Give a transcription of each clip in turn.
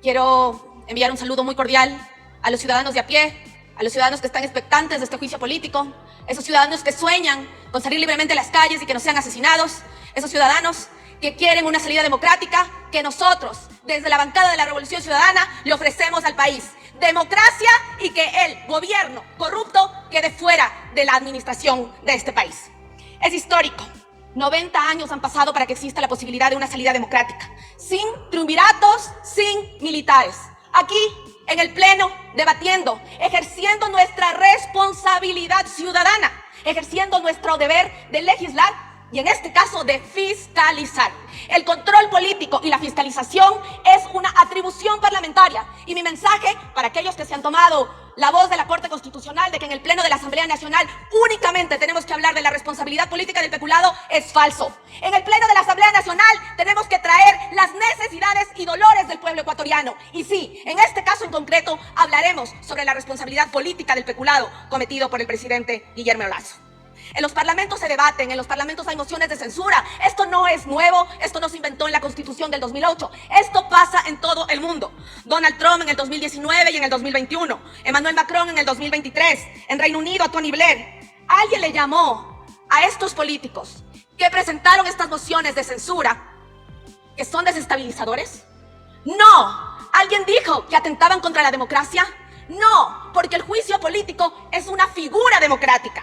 Quiero enviar un saludo muy cordial a los ciudadanos de a pie, a los ciudadanos que están expectantes de este juicio político, esos ciudadanos que sueñan con salir libremente a las calles y que no sean asesinados, esos ciudadanos que quieren una salida democrática que nosotros, desde la bancada de la Revolución Ciudadana, le ofrecemos al país. Democracia y que el gobierno corrupto quede fuera de la administración de este país. Es histórico. 90 años han pasado para que exista la posibilidad de una salida democrática, sin triunviratos, sin militares. Aquí, en el Pleno, debatiendo, ejerciendo nuestra responsabilidad ciudadana, ejerciendo nuestro deber de legislar y en este caso de fiscalizar. El control político y la fiscalización es una atribución parlamentaria y mi mensaje para aquellos que se han tomado la voz de la Corte Constitucional de que en el Pleno de la Asamblea Nacional únicamente tenemos que hablar de la responsabilidad política del peculado es falso. En el Pleno de la Asamblea Nacional tenemos que traer las necesidades y dolores del pueblo ecuatoriano. Y sí, en este caso en concreto hablaremos sobre la responsabilidad política del peculado cometido por el presidente Guillermo Lasso. En los parlamentos se debaten, en los parlamentos hay mociones de censura. Esto no es nuevo, esto no se inventó en la Constitución del 2008. Esto pasa en todo el mundo. Donald Trump en el 2019 y en el 2021. Emmanuel Macron en el 2023. En Reino Unido a Tony Blair. Alguien le llamó a estos políticos que presentaron estas mociones de censura que son desestabilizadores. No. ¿Alguien dijo que atentaban contra la democracia? No, porque el juicio político es una figura democrática.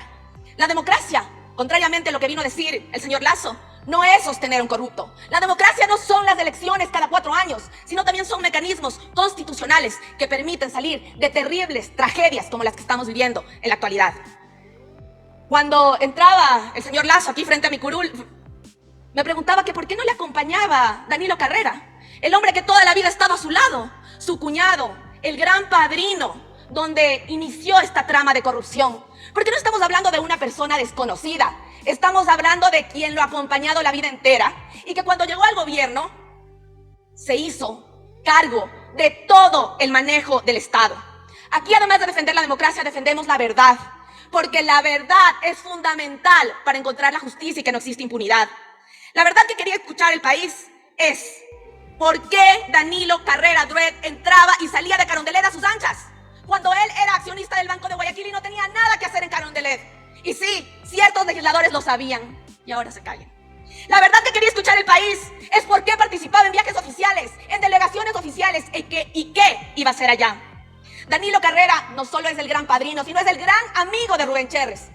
La democracia, contrariamente a lo que vino a decir el señor Lasso, no es sostener a un corrupto. La democracia no son las elecciones cada 4 años, sino también son mecanismos constitucionales que permiten salir de terribles tragedias como las que estamos viviendo en la actualidad. Cuando entraba el señor Lasso aquí frente a mi curul, me preguntaba que por qué no le acompañaba Danilo Carrera, el hombre que toda la vida ha estado a su lado, su cuñado, el gran padrino, donde inició esta trama de corrupción. Porque no estamos hablando de una persona desconocida, estamos hablando de quien lo ha acompañado la vida entera y que cuando llegó al gobierno se hizo cargo de todo el manejo del Estado. Aquí, además de defender la democracia, defendemos la verdad, porque la verdad es fundamental para encontrar la justicia y que no existe impunidad. La verdad que quería escuchar el país es ¿por qué Danilo Carrera Dredd entraba y salía de Carondelet a sus anchas? Cuando él era accionista del Banco de Guayaquil y no tenía nada que hacer en Carondelet. Y sí, ciertos legisladores lo sabían y ahora se callan. La verdad que quería escuchar el país es por qué participaba en viajes oficiales, en delegaciones oficiales y qué iba a hacer allá. Danilo Carrera no solo es el gran padrino, sino es el gran amigo de Rubén Cherres.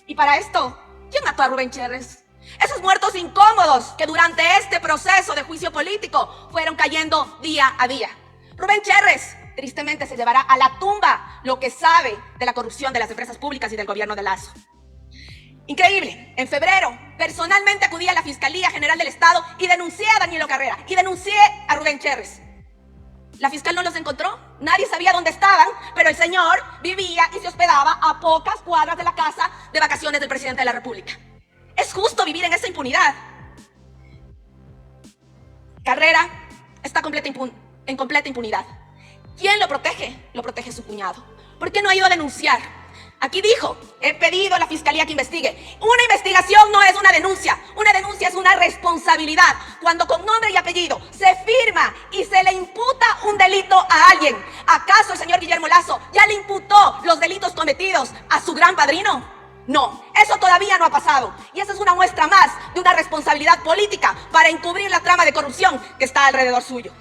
Y para esto, ¿quién mató a Rubén Cherres? Esos muertos incómodos que durante este proceso de juicio político fueron cayendo día a día. Rubén Cherres tristemente se llevará a la tumba lo que sabe de la corrupción de las empresas públicas y del gobierno de Lasso. Increíble, en febrero personalmente acudí a la Fiscalía General del Estado y denuncié a Danilo Carrera y denuncié a Rubén Cherres. La fiscal no los encontró, nadie sabía dónde estaban, pero el señor vivía y se hospedaba a pocas cuadras de la casa de vacaciones del presidente de la República. ¿Es justo vivir en esa impunidad? Carrera está en completa impunidad. ¿Quién lo protege? Lo protege su cuñado. ¿Por qué no ha ido a denunciar? Aquí dijo, he pedido a la fiscalía que investigue. Una investigación no es una denuncia es una responsabilidad. Cuando con nombre y apellido se firma y se le imputa un delito a alguien, ¿acaso el señor Guillermo Lasso ya le imputó los delitos cometidos a su gran padrino? No, eso todavía no ha pasado. Y esa es una muestra más de una responsabilidad política para encubrir la trama de corrupción que está alrededor suyo.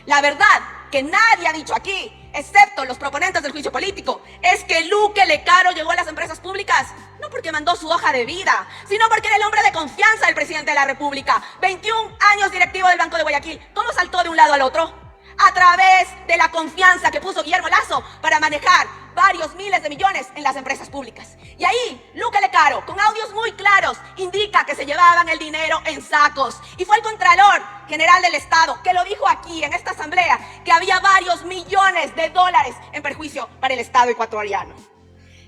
La verdad que nadie ha dicho aquí, excepto los proponentes del juicio político, es que Luque Lecaro llegó a las empresas públicas no porque mandó su hoja de vida, sino porque era el hombre de confianza del presidente de la República. 21 años directivo del Banco de Guayaquil. ¿Cómo saltó de un lado al otro? A través de la confianza que puso Guillermo Lasso para manejar varios miles de millones en las empresas públicas. Y ahí, Luque Lecaro, con audios muy claros, indica que se llevaban el dinero en sacos. Y fue el Contralor General del Estado que lo dijo aquí, en esta asamblea, que había varios millones de dólares en perjuicio para el Estado ecuatoriano.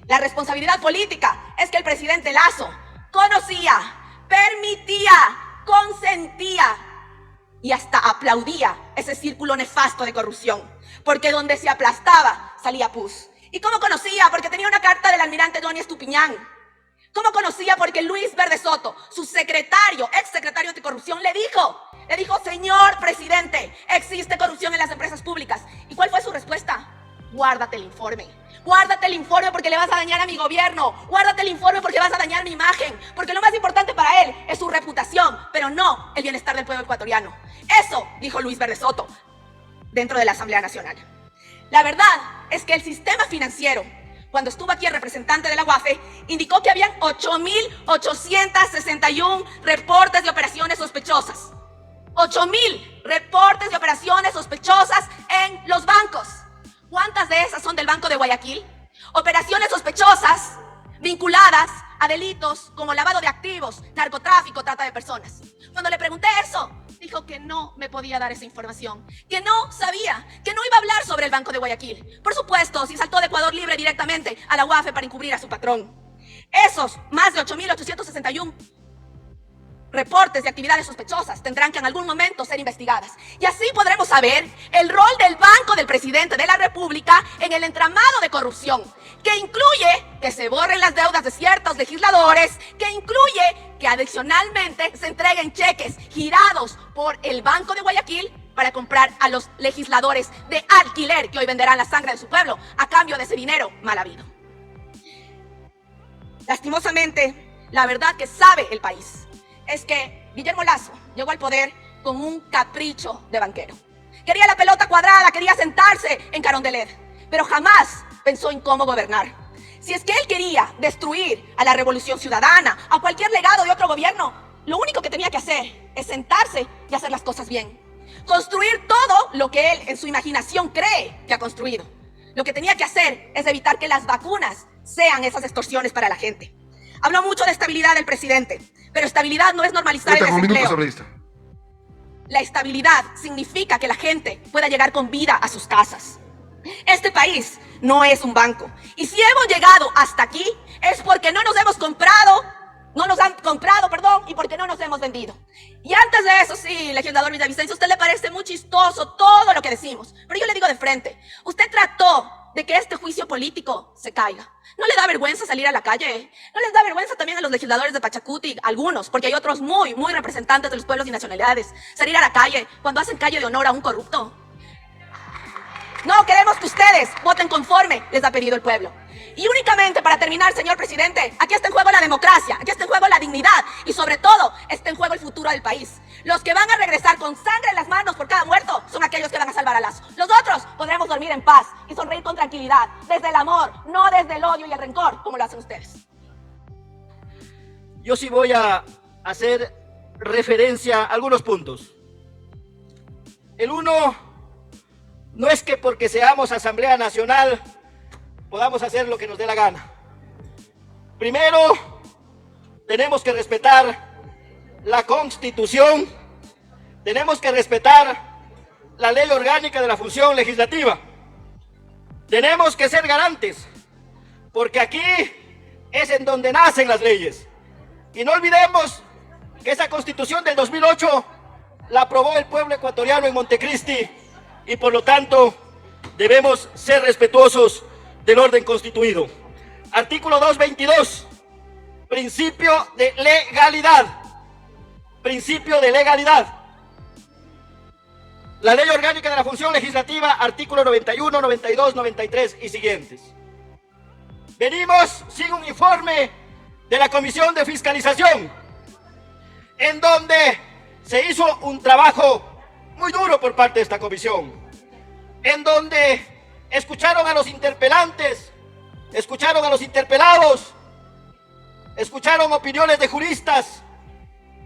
La responsabilidad política es que el presidente Lasso conocía, permitía, consentía y hasta aplaudía ese círculo nefasto de corrupción, porque donde se aplastaba salía pus. ¿Y cómo conocía? Porque tenía una carta del almirante Donny Estupiñán. ¿Cómo conocía? Porque Luis Verde Soto, su secretario, ex secretario anticorrupción, le dijo Le dijo, señor presidente, existe corrupción en las empresas públicas. ¿Y cuál fue su respuesta? Guárdate el informe. Guárdate el informe porque le vas a dañar a mi gobierno. Guárdate el informe porque vas a dañar mi imagen. Porque lo más importante para él es su reputación, pero no el bienestar del pueblo ecuatoriano. Eso dijo Luis Verde Soto dentro de la Asamblea Nacional. La verdad es que el sistema financiero, cuando estuvo aquí el representante de la UAFE, indicó que habían 8.861 reportes de operaciones sospechosas. 8.000 reportes de operaciones sospechosas en los bancos. ¿Cuántas de esas son del Banco de Guayaquil? Operaciones sospechosas vinculadas a delitos como lavado de activos, narcotráfico, trata de personas. Cuando le pregunté eso, dijo que no me podía dar esa información, que no sabía, que no iba a hablar sobre el Banco de Guayaquil. Por supuesto, si saltó de Ecuador Libre directamente a la UAFE para encubrir a su patrón. Esos más de 8.861 reportes de actividades sospechosas tendrán que en algún momento ser investigadas. Y así podremos saber el rol del banco del presidente de la República en el entramado de corrupción, que incluye que se borren las deudas de ciertos legisladores, que incluye que adicionalmente se entreguen cheques girados por el Banco de Guayaquil para comprar a los legisladores de alquiler que hoy venderán la sangre de su pueblo a cambio de ese dinero mal habido. Lastimosamente, la verdad que sabe el país es que Guillermo Lasso llegó al poder con un capricho de banquero. Quería la pelota cuadrada, quería sentarse en Carondelet, pero jamás pensó en cómo gobernar. Si es que él quería destruir a la Revolución Ciudadana, a cualquier legado de otro gobierno, lo único que tenía que hacer es sentarse y hacer las cosas bien. Construir todo lo que él en su imaginación cree que ha construido. Lo que tenía que hacer es evitar que las vacunas sean esas extorsiones para la gente. Habló mucho de estabilidad el presidente, pero estabilidad no es normalizar el desempleo. La estabilidad significa que la gente pueda llegar con vida a sus casas. Este país no es un banco. Y si hemos llegado hasta aquí es porque no nos han comprado, y porque no nos hemos vendido. Y antes de eso, sí, legislador Villavicencio, a usted le parece muy chistoso todo lo que decimos. Pero yo le digo de frente, usted trató de que este juicio político se caiga. ¿No le da vergüenza salir a la calle? ¿No les da vergüenza también a los legisladores de Pachacuti, algunos, porque hay otros muy representantes de los pueblos y nacionalidades, salir a la calle cuando hacen calle de honor a un corrupto? No queremos que ustedes voten conforme les ha pedido el pueblo. Y únicamente para terminar, señor presidente, aquí está en juego la democracia, aquí está en juego la dignidad y sobre todo está en juego el futuro del país. Los que van a regresar con sangre en las manos por cada muerto son aquellos que van a salvar a Lasso. Los otros podremos dormir en paz y sonreír con tranquilidad, desde el amor, no desde el odio y el rencor, como lo hacen ustedes. Yo sí voy a hacer referencia a algunos puntos. El uno, no es que porque seamos Asamblea Nacional podamos hacer lo que nos dé la gana. Primero, tenemos que respetar la Constitución, tenemos que respetar la Ley Orgánica de la Función Legislativa. Tenemos que ser garantes, porque aquí es en donde nacen las leyes. Y no olvidemos que esa Constitución del 2008 la aprobó el pueblo ecuatoriano en Montecristi y por lo tanto debemos ser respetuosos del orden constituido. Artículo 222, principio de legalidad. Principio de legalidad. La Ley Orgánica de la Función Legislativa, artículo 91, 92, 93 y siguientes. Venimos sin un informe de la Comisión de Fiscalización, en donde se hizo un trabajo muy duro por parte de esta comisión, en donde escucharon a los interpelantes, escucharon a los interpelados, escucharon opiniones de juristas,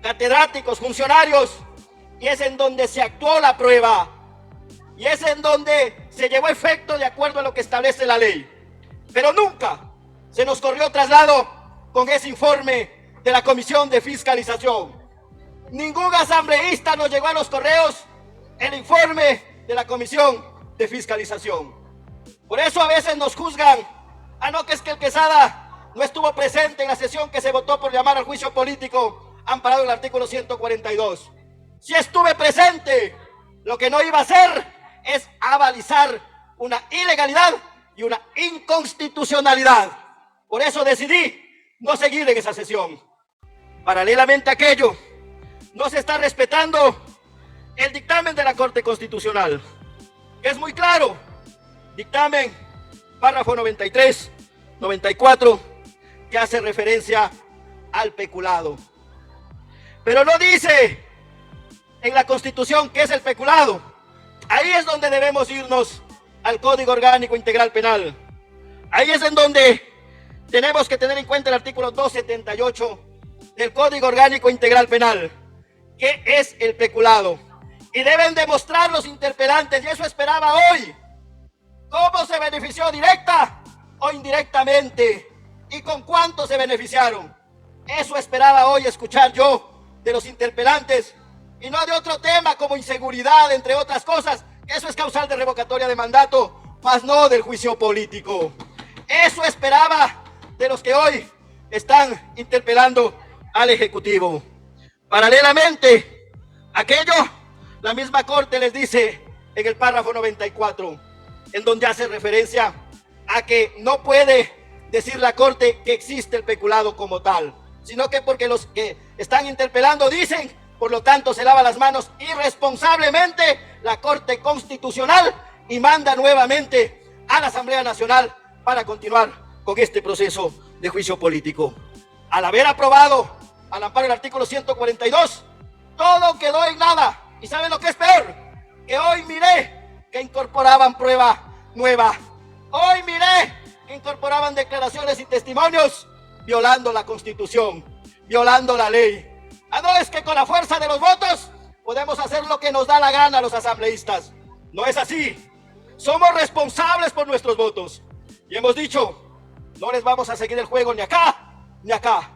catedráticos, funcionarios, y es en donde se actuó la prueba, y es en donde se llevó efecto de acuerdo a lo que establece la ley. Pero nunca se nos corrió traslado con ese informe de la Comisión de Fiscalización. Ningún asambleísta nos llegó a los correos el informe de la Comisión de Fiscalización. Por eso a veces nos juzgan, no, que es que el Quesada no estuvo presente en la sesión que se votó por llamar al juicio político amparado en el artículo 142. Si estuve presente, lo que no iba a hacer es avalizar una ilegalidad y una inconstitucionalidad. Por eso decidí no seguir en esa sesión. Paralelamente a aquello, no se está respetando el dictamen de la Corte Constitucional, que es muy claro. Dictamen, párrafo 93, 94, que hace referencia al peculado. Pero no dice en la Constitución qué es el peculado. Ahí es donde debemos irnos al Código Orgánico Integral Penal. Ahí es en donde tenemos que tener en cuenta el artículo 278 del Código Orgánico Integral Penal. ¿Qué es el peculado? Y deben demostrar los interpelantes, y eso esperaba hoy, cómo se benefició directa o indirectamente y con cuánto se beneficiaron. Eso esperaba hoy escuchar yo de los interpelantes, y no de otro tema como inseguridad, entre otras cosas. Eso es causal de revocatoria de mandato, mas no del juicio político. Eso esperaba de los que hoy están interpelando al Ejecutivo. Paralelamente, aquello, la misma Corte les dice en el párrafo 94, en donde hace referencia a que no puede decir la Corte que existe el peculado como tal, sino que porque los que están interpelando dicen, por lo tanto se lava las manos irresponsablemente la Corte Constitucional y manda nuevamente a la Asamblea Nacional para continuar con este proceso de juicio político. Al haber aprobado al amparo del artículo 142, todo quedó en nada. ¿Y saben lo que es peor? Que hoy miré que incorporaban prueba nueva. Hoy miré que incorporaban declaraciones y testimonios violando la Constitución, violando la ley. No es que con la fuerza de los votos podemos hacer lo que nos da la gana a los asambleístas. No es así. Somos responsables por nuestros votos. Y hemos dicho, no les vamos a seguir el juego ni acá, ni acá.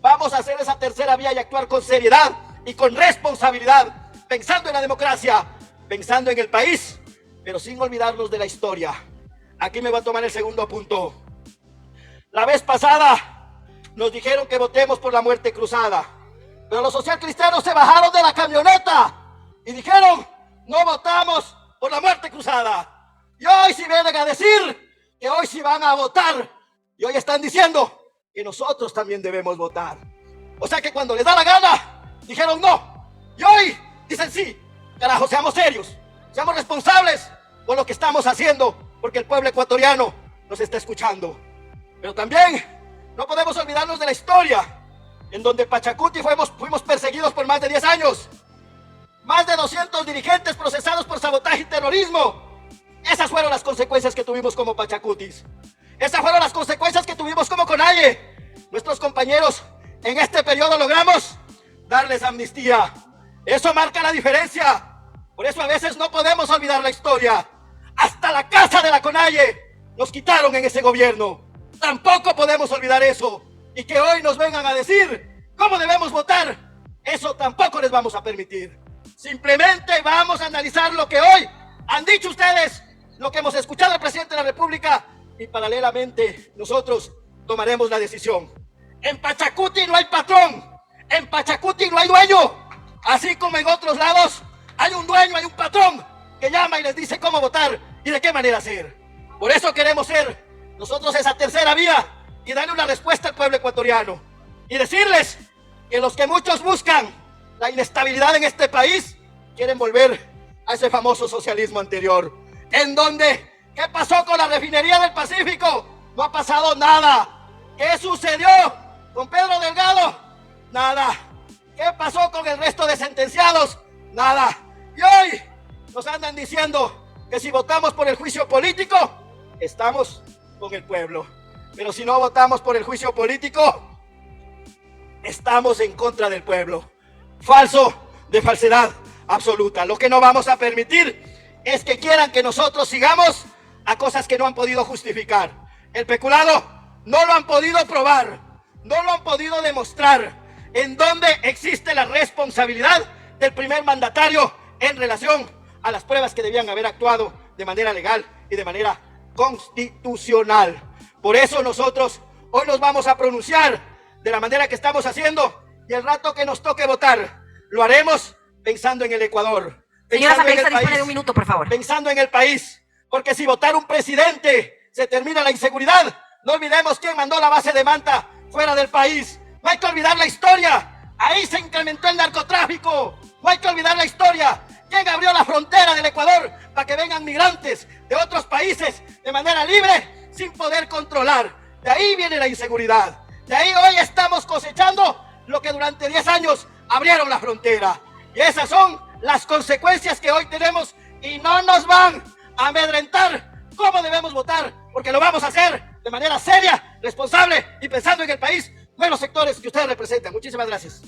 Vamos a hacer esa tercera vía y actuar con seriedad y con responsabilidad, pensando en la democracia, pensando en el país, pero sin olvidarnos de la historia. Aquí me va a tomar el segundo punto. La vez pasada nos dijeron que votemos por la muerte cruzada, pero los socialcristianos se bajaron de la camioneta y dijeron, no votamos por la muerte cruzada. Y hoy sí vienen a decir que hoy sí van a votar, y hoy están diciendo que nosotros también debemos votar. O sea que cuando les da la gana, dijeron no, y hoy dicen sí. Carajo, seamos serios, seamos responsables con lo que estamos haciendo, porque el pueblo ecuatoriano nos está escuchando. Pero también no podemos olvidarnos de la historia, en donde Pachacuti fuimos perseguidos por más de 10 años. Más de 200 dirigentes procesados por sabotaje y terrorismo. Esas fueron las consecuencias que tuvimos como Pachacutis. Esas fueron las consecuencias que tuvimos como CONAIE. Nuestros compañeros en este periodo logramos darles amnistía. Eso marca la diferencia. Por eso a veces no podemos olvidar la historia. Hasta la casa de la CONAIE nos quitaron en ese gobierno. Tampoco podemos olvidar eso. Y que hoy nos vengan a decir cómo debemos votar, eso tampoco les vamos a permitir. Simplemente vamos a analizar lo que hoy han dicho ustedes, lo que hemos escuchado del presidente de la República, y paralelamente nosotros tomaremos la decisión. En Pachacuti no hay patrón, en Pachacuti no hay dueño, así como en otros lados hay un dueño, hay un patrón que llama y les dice cómo votar y de qué manera hacer. Por eso queremos ser nosotros esa tercera vía y darle una respuesta al pueblo ecuatoriano y decirles que los que muchos buscan la inestabilidad en este país quieren volver a ese famoso socialismo anterior, en donde, ¿qué pasó con la refinería del Pacífico? No ha pasado nada. ¿Qué sucedió con Pedro Delgado? Nada. ¿Qué pasó con el resto de sentenciados? Nada. Y hoy nos andan diciendo que si votamos por el juicio político, estamos con el pueblo. Pero si no votamos por el juicio político, estamos en contra del pueblo. Falso de falsedad absoluta. Lo que no vamos a permitir es que quieran que nosotros sigamos a cosas que no han podido justificar. El peculado no lo han podido probar, no lo han podido demostrar. En donde existe la responsabilidad del primer mandatario en relación a las pruebas que debían haber actuado de manera legal y de manera constitucional. Por eso nosotros hoy nos vamos a pronunciar de la manera que estamos haciendo, y el rato que nos toque votar, lo haremos pensando en el Ecuador. Señora asambleísta, dispone de un minuto, por favor. Pensando en el país, porque si votar un presidente se termina la inseguridad, no olvidemos quién mandó la base de Manta fuera del país. No hay que olvidar la historia, ahí se incrementó el narcotráfico. No hay que olvidar la historia, ¿Quién abrió la frontera del Ecuador para que vengan migrantes de otros países de manera libre sin poder controlar? De ahí viene la inseguridad. De ahí hoy estamos cosechando lo que durante 10 años abrieron la frontera. Y esas son las consecuencias que hoy tenemos y no nos van a amedrentar cómo debemos votar, porque lo vamos a hacer de manera seria, responsable y pensando en el país, en los sectores que ustedes representan. Muchísimas gracias.